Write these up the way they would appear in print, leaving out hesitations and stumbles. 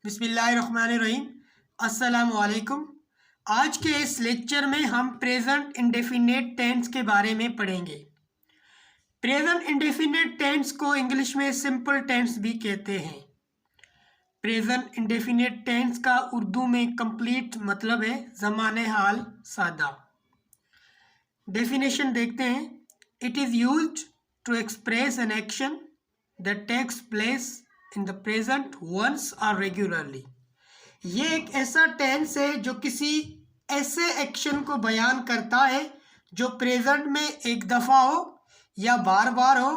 बिस्मिल्लाहिर्रहमानिर्रहीम। अस्सलामु अलैकुम। आज के इस लेक्चर में हम प्रेजेंट इंडेफिनिट टेंस के बारे में पढ़ेंगे। प्रेजेंट इंडेफिनिट टेंस को इंग्लिश में सिंपल टेंस भी कहते हैं। प्रेजेंट इंडेफिनिट टेंस का उर्दू में कंप्लीट मतलब है ज़माने हाल सादा। डेफिनेशन देखते हैं। It is used to express an action that takes place in the present once or regularly. ये एक ऐसा टेंस है जो किसी ऐसे एक्शन को बयान करता है जो प्रेजेंट में एक दफ़ा हो या बार बार हो।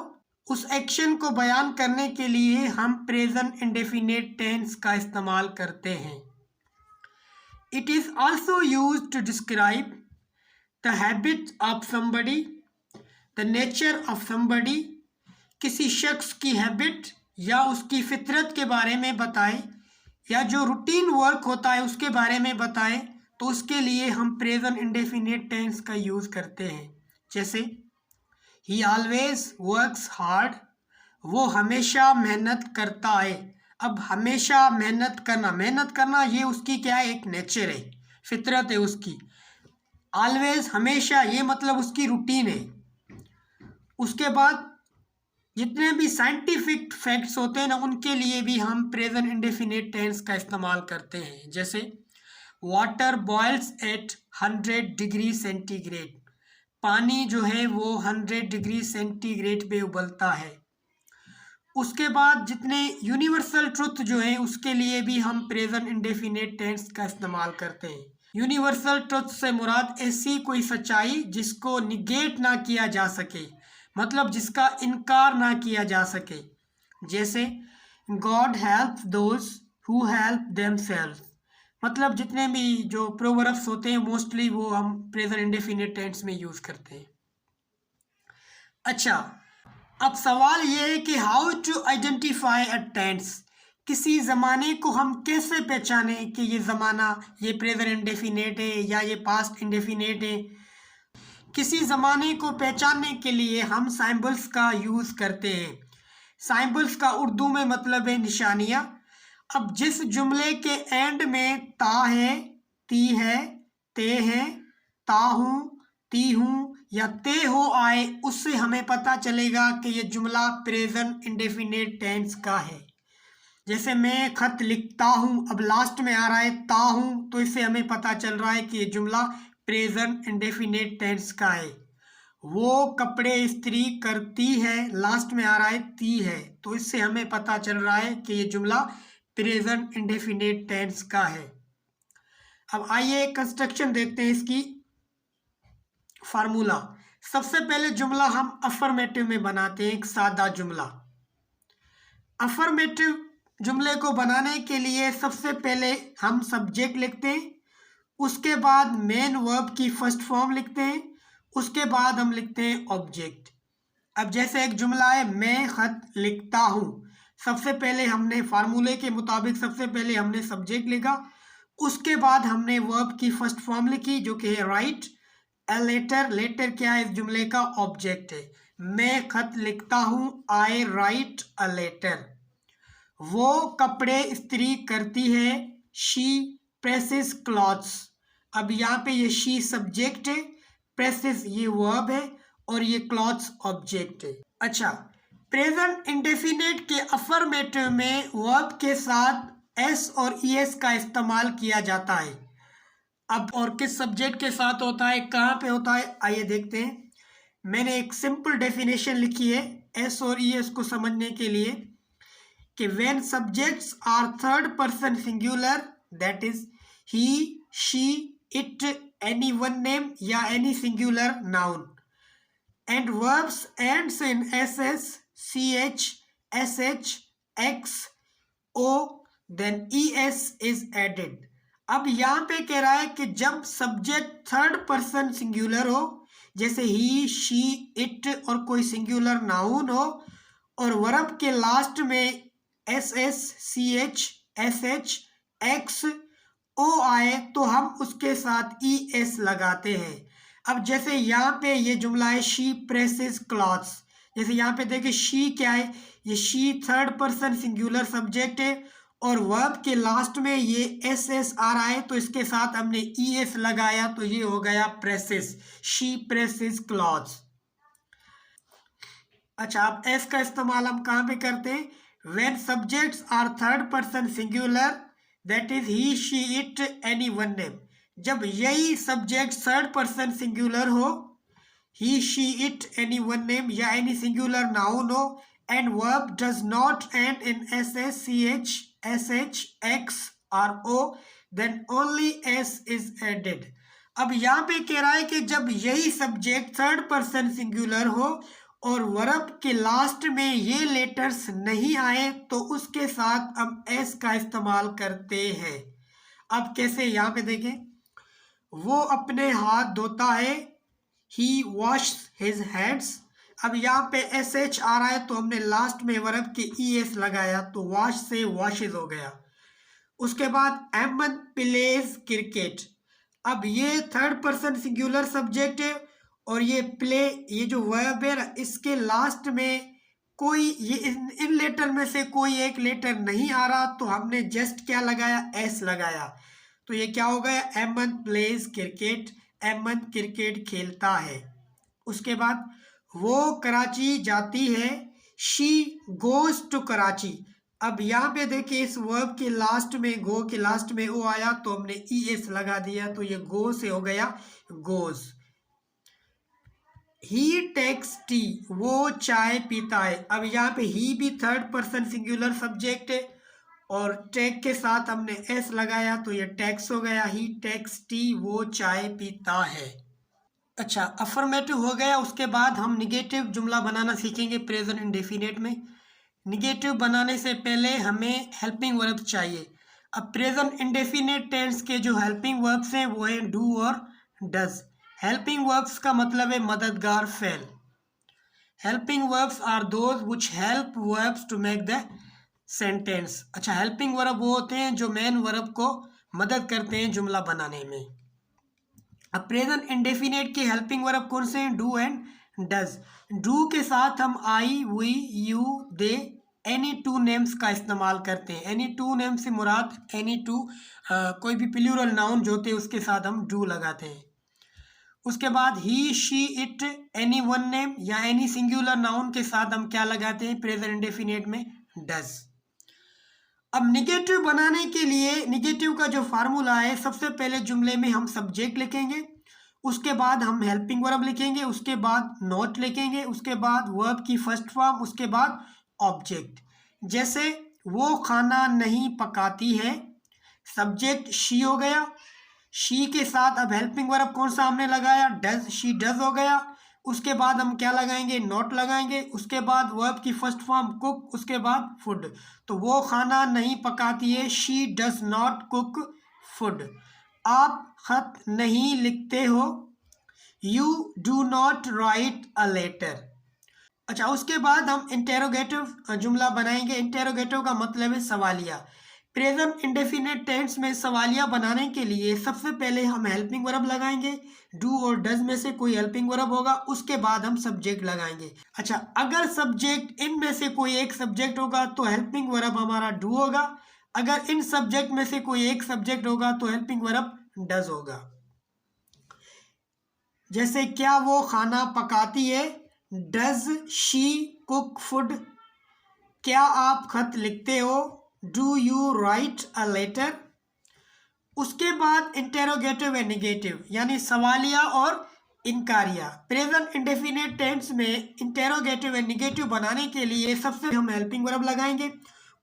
उस एक्शन को बयान करने के लिए हम प्रेजेंट इंडेफिनिट टेंस का इस्तेमाल करते हैं। It is also used to describe the habit of somebody, the nature of somebody. किसी शख्स की हैबिट या उसकी फितरत के बारे में बताए या जो रूटीन वर्क होता है उसके बारे में बताए, तो उसके लिए हम प्रेजेंट इंडेफिनिट टेंस का यूज़ करते हैं। जैसे ही ऑलवेज वर्क्स हार्ड, वो हमेशा मेहनत करता है। अब हमेशा मेहनत करना ये उसकी क्या है, एक नेचर है, फितरत है उसकी। ऑलवेज हमेशा ये मतलब उसकी रूटीन है। उसके बाद जितने भी साइंटिफिक फैक्ट्स होते हैं ना, उनके लिए भी हम प्रेजेंट इंडेफिनिट टेंस का इस्तेमाल करते हैं। जैसे water boils at 100 degree centigrade, पानी जो है वो 100 डिग्री सेंटीग्रेड पे उबलता है। उसके बाद जितने यूनिवर्सल ट्रुथ जो है उसके लिए भी हम प्रेजेंट इंडेफिनिट टेंस का इस्तेमाल करते हैं। यूनिवर्सल ट्रुथ से मुराद ऐसी कोई सच्चाई जिसको निगेट ना किया जा सके, मतलब जिसका इनकार ना किया जा सके। जैसे God helps those who help themselves, मतलब जितने भी जो प्रोवर्ब्स होते हैं मोस्टली वो हम प्रेजेंट इंडेफिनिट टेंस में यूज़ करते हैं। अच्छा, अब सवाल ये है कि how to identify a tense. किसी ज़माने को हम कैसे पहचाने कि ये ज़माना ये प्रेजेंट इंडेफिनिट है या ये पास्ट इंडेफिनिट है। किसी ज़माने को पहचानने के लिए हम साइंबल्स का यूज़ करते हैं। साइंबल्स का उर्दू में मतलब है निशानियाँ। अब जिस जुमले के एंड में ता है, ती है, ते है, ता हूँ, ती हूँ या ते हो आए, उससे हमें पता चलेगा कि ये जुमला प्रेजेंट इंडेफिनिट टेंस का है। जैसे मैं खत लिखता हूँ, अब लास्ट में आ रहा है ता हूँ, तो इससे हमें पता चल रहा है कि ये जुमला प्रेजेंट इंडेफिनिट टेंस का है। वो कपड़े इस्त्री करती है, लास्ट में आ रहा है ती है, तो इससे हमें पता चल रहा है कि ये जुमला प्रेजेंट इंडेफिनिट टेंस का है। अब आइए कंस्ट्रक्शन देखते हैं इसकी। फार्मूला, सबसे पहले जुमला हम अफर्मेटिव में बनाते हैं, एक सादा जुमला। अफर्मेटिव जुमले को बनाने के लिए सबसे पहले हम सब्जेक्ट लिखते हैं, उसके बाद मेन वर्ब की फर्स्ट फॉर्म लिखते हैं, उसके बाद हम लिखते हैं ऑब्जेक्ट। अब जैसे एक जुमला है मैं खत लिखता हूँ, सबसे पहले हमने फार्मूले के मुताबिक सबसे पहले हमने सब्जेक्ट लिखा, उसके बाद हमने वर्ब की फर्स्ट फॉर्म लिखी जो कि है राइट अ लेटर। लेटर क्या है, इस जुमले का ऑब्जेक्ट है। मैं खत लिखता हूँ, आई राइट अ लेटर। वो कपड़े इस्त्री करती है, शी प्रेसेस क्लॉथ्स। अब यहाँ पे ये शी सब्जेक्ट है, प्रेसेस ये वर्ब है और ये क्लॉथ्स ऑब्जेक्ट है। अच्छा, प्रेजेंट इंडेफिनिट के अफर्मेटिव में वर्ब के साथ एस और ईएस का इस्तेमाल किया जाता है। अब और किस सब्जेक्ट के साथ होता है, कहाँ पे होता है, आइए देखते हैं। मैंने एक सिंपल डेफिनेशन लिखी है एस और ईएस को समझने के लिए कि when subjects are third person singular, that is he, she, it, any one name या any singular noun, and verbs ends in ss, ch, sh, x, o, then es is added। अब यहाँ पे कह रहा है कि जब सब्जेक्ट थर्ड पर्सन सिंगुलर हो, जैसे ही, शी, इट और कोई सिंगुलर नाउन हो, और वर्ब के लास्ट में S S, C H, S H, X, O आए तो हम उसके साथ ई एस लगाते हैं। अब जैसे यहाँ पे ये जुमला है शी प्रेसेस क्लॉथ्स, जैसे यहाँ पे देखिए शी क्या है, ये she third person singular subject है और वर्ब के लास्ट में ये एस एस आ रहा है तो इसके साथ हमने ई एस लगाया तो ये हो गया प्रेसेस, शी प्रेसेस क्लॉथ्स। अच्छा, अब एस का इस्तेमाल हम कहाँ पे करते हैं, when subjects are third person singular that is he she it any one name. जब यही सब्जेक्ट थर्ड पर्सन सिंगुलर हो, he she it any one name या एनी सिंगुलर नाउन हो and verb does not end in S S C H S H X or O then only S is added. अब यहाँ पे कह रहा है कि जब यही सब्जेक्ट थर्ड पर्सन सिंगुलर हो और वर्ब के लास्ट में ये लेटर्स नहीं आए तो उसके साथ हम एस का इस्तेमाल करते हैं। अब कैसे, यहाँ पे देखें, वो अपने हाथ धोता है, ही वॉश हिज हैंड्स। अब यहाँ पे एस एच आ रहा है तो हमने लास्ट में वर्ब के ई एस लगाया तो वॉश से वॉशेज हो गया। उसके बाद अहमद प्लेज क्रिकेट। अब ये थर्ड पर्सन सिंगुलर सब्जेक्ट है और ये प्ले, ये जो वर्ब है इसके लास्ट में कोई ये इन लेटर में से कोई एक लेटर नहीं आ रहा तो हमने जस्ट क्या लगाया, एस लगाया। तो ये क्या हो गया, Ahmed plays cricket, Ahmed cricket खेलता है। उसके बाद वो कराची जाती है, शी गोज टू कराची। अब यहाँ पे देखिए इस वर्ब के लास्ट में, गो के लास्ट में ओ आया तो हमने ई एस लगा दिया तो ये गो से हो गया गोज। ही टेक्स टी, वो चाय पीता है। अब यहाँ पे ही भी थर्ड पर्सन सिंगुलर सब्जेक्ट है और टेक के साथ हमने एस लगाया तो ये टेक्स हो गया, ही टेक्स टी, वो चाय पीता है। अच्छा, अफर्मेटिव हो गया। उसके बाद हम निगेटिव जुमला बनाना सीखेंगे प्रेजेंट इंडेफिनेट में। निगेटिव बनाने से पहले हमें हेल्पिंग वर्ब चाहिए। अब प्रेजेंट इंडेफिनेट टेंस के जो हेल्पिंग वर्ब्स हैं वो हैं डू और डज। हेल्पिंग वर्ब्स का मतलब है मददगार फेल। Helping verbs are those which help verbs to make the sentence. अच्छा, हेल्पिंग वर्ब वो होते हैं जो मेन वर्ब को मदद करते हैं जुमला बनाने में। अब प्रेजेंट इंडेफिनेट के हेल्पिंग वर्ब कौन से हैं, डू एंड डज। डू के साथ हम I, we, you, they, any two names का इस्तेमाल करते हैं। एनी टू नेम से मुराद एनी टू कोई भी प्लूरल नाउन जो होते हैं उसके साथ हम डू लगाते हैं। उसके बाद he, she, it, any one name या एनी सिंगुलर नाउन के साथ हम क्या लगाते हैं प्रेजेंट इंडेफिनेट में, डज। अब निगेटिव बनाने के लिए निगेटिव का जो फार्मूला है, सबसे पहले जुमले में हम सब्जेक्ट लिखेंगे, उसके बाद हम हेल्पिंग वर्ब लिखेंगे, उसके बाद नॉट लिखेंगे, उसके बाद वर्ब की फर्स्ट फॉर्म, उसके बाद ऑब्जेक्ट। जैसे वो खाना नहीं पकाती है, सब्जेक्ट शी हो गया, शी के साथ अब हेल्पिंग वर्ब कौन सा हमने लगाया, डज, शी डज हो गया। उसके बाद हम क्या लगाएंगे, नॉट लगाएंगे, उसके बाद वर्ब की फर्स्ट फॉर्म कुक, उसके बाद फूड। तो वो खाना नहीं पकाती है, she does not cook food. आप खत नहीं लिखते हो, you do not write a letter. अच्छा, उसके बाद हम इंटेरोगेटिव जुमला बनाएंगे। इंटेरोगेटिव का मतलब है सवालिया। प्रेजेंट इंडेफिनेट टेंस में सवालिया बनाने के लिए सबसे पहले हम हेल्पिंग वर्ब लगाएंगे, डू और डज में से कोई हेल्पिंग वर्ब होगा, उसके बाद हम सब्जेक्ट लगाएंगे। अच्छा, अगर सब्जेक्ट इनमें से कोई एक सब्जेक्ट होगा तो हेल्पिंग वर्ब हमारा डू होगा, अगर इन सब्जेक्ट में से कोई एक सब्जेक्ट होगा तो हेल्पिंग वर्ब डज होगा। जैसे क्या वो खाना पकाती है, डज शी कुक फूड। क्या आप खत लिखते हो, do you write a letter. उसके बाद इंटेरोगेटिव एंड नेगेटिव यानी सवालिया और इनकारिया। प्रेजेंट इंडेफिनेट टेंस में इंटेरोगेटिव एंड नेगेटिव बनाने के लिए सबसे हम हेल्पिंग वर्ब लगाएंगे,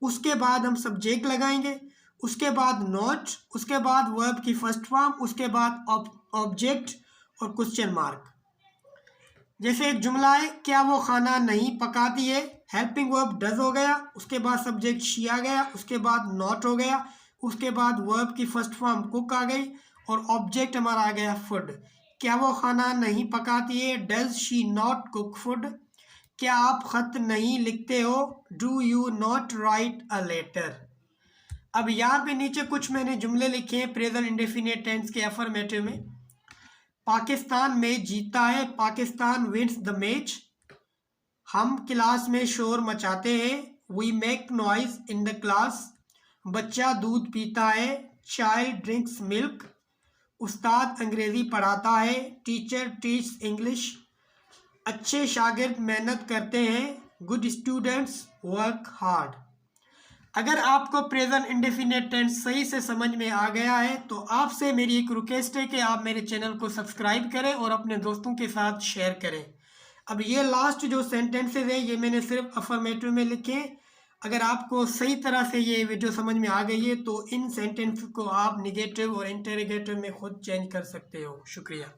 उसके बाद हम सब्जेक्ट लगाएंगे, उसके बाद नॉट, उसके बाद वर्ब की फर्स्ट फॉर्म, उसके बाद ऑब्जेक्ट और क्वेश्चन मार्क। जैसे एक जुमला है, क्या वो खाना नहीं पकाती है, हेल्पिंग वर्ब डज हो गया, उसके बाद सब्जेक्ट शी आ गया, उसके बाद नॉट हो गया, उसके बाद वर्ब की फर्स्ट फॉर्म कुक आ गई और ऑब्जेक्ट हमारा आ गया फूड। क्या वो खाना नहीं पकाती है, does she not cook food. क्या आप खत नहीं लिखते हो, do you not write a letter. अब यहाँ पे नीचे कुछ मैंने जुमले लिखे हैं प्रेजेंट इंडेफिनिट टेंस के अफर्मेटिव में। पाकिस्तान मैच जीता है, पाकिस्तान विंस द मैच। हम क्लास में शोर मचाते हैं, we make noise in the class. बच्चा दूध पीता है, चाइल्ड ड्रिंक्स मिल्क। उस्ताद अंग्रेजी पढ़ाता है, टीचर टीच इंग्लिश। अच्छे शागिर्द मेहनत करते हैं, गुड स्टूडेंट्स वर्क हार्ड। अगर आपको प्रेजेंट इंडेफिनिट टेंस सही से समझ में आ गया है तो आपसे मेरी एक रिक्वेस्ट है कि आप मेरे चैनल को सब्सक्राइब करें और अपने दोस्तों के साथ शेयर करें। अब ये लास्ट जो सेंटेंसेज है ये मैंने सिर्फ अफर्मेटिव में लिखे। अगर आपको सही तरह से ये वीडियो समझ में आ गई है तो इन सेंटेंस को आप निगेटिव और इंटरोगेटिव में खुद चेंज कर सकते हो। शुक्रिया।